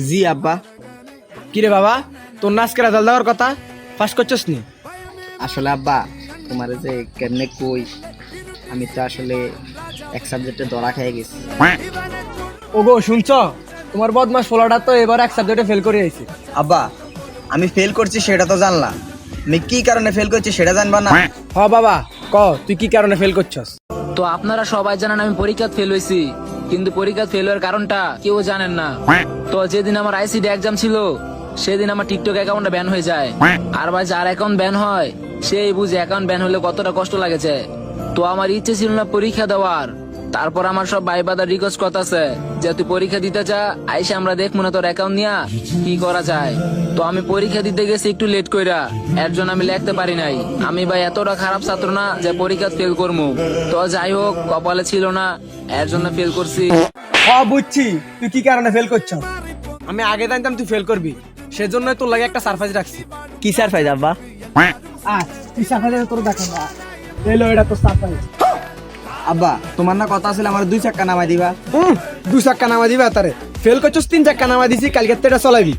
জি আব্বা। কিরে বাবা, তোর নাচ কে রেজাল্ট দেওয়ার কথা, পাস করছস নি? আসলে আব্বা তোমার যে কেমনে কই, আমি তো আসলে এক সাবজেক্টে ধরা খেয়ে গেছি। ওগো শুনছ, তোমার বদমাস ফলাটা তো এবার এক সাবজেক্টে ফেল করে আইছে। আব্বা আমি ফেল করছি সেটা তো জানলাম, আমি কি কারণে ফেল করছি সেটা জানবা না? হ বাবা, ক তুই কি কারণে ফেল করছস? তো আপনারা সবাই জানেন আমি পরীক্ষা ফেল হয়েছি, কিন্তু পরীক্ষা ফেল হওয়ার কারণটা কেউ জানেন না। তো যেদিন আমার আইসিডি এক্সাম ছিল সেদিন আমার টিকটক অ্যাকাউন্টটা ব্যান হয়ে যায়। আর ভাই যার অ্যাকাউন্ট ব্যান হয় সেই বুঝে অ্যাকাউন্ট ব্যান হলে কতটা কষ্ট লাগেছে। তো আমার ইচ্ছে ছিল না পরীক্ষা দেওয়ার। তারপর আমার সব ভাই বাদার রিকোয়েস্ট করতেছে যে তুই পরীক্ষা দিতে চা, আইসা আমরা দেখবো না তোর অ্যাকাউন্ট নিয়া কি করা যায়। তো আমি পরীক্ষা দিতে গেছি একটু লেট কইরা, এর জন্য আমি লিখতে পারি নাই। আমি ভাই এতটা খারাপ ছাত্র না যে পরীক্ষা ফেল করবো। তো যাই হোক, কপালে ছিল না, এর জন্য ফেল করছি। হ বুঝছি তুই কি কারণে ফেল করছস। আমি আগে জানতাম তুই ফেল করবি, সেজন্য তোর লাগে একটা সারপ্রাইজ রাখছি। কি সারপ্রাইজ আব্বা? তুই সারপ্রাইজ তোর দেখাবো, এলো এটা তো সারপ্রাইজ। আব্বা তোমার না কথা ছিল আমার 2 চাক্কা নামাই দিবা। 2 চাক্কা নামা দিবা তারে, ফেল করছস 3 চাক্কা নামা দিছি, কালকে এটা চলাবি।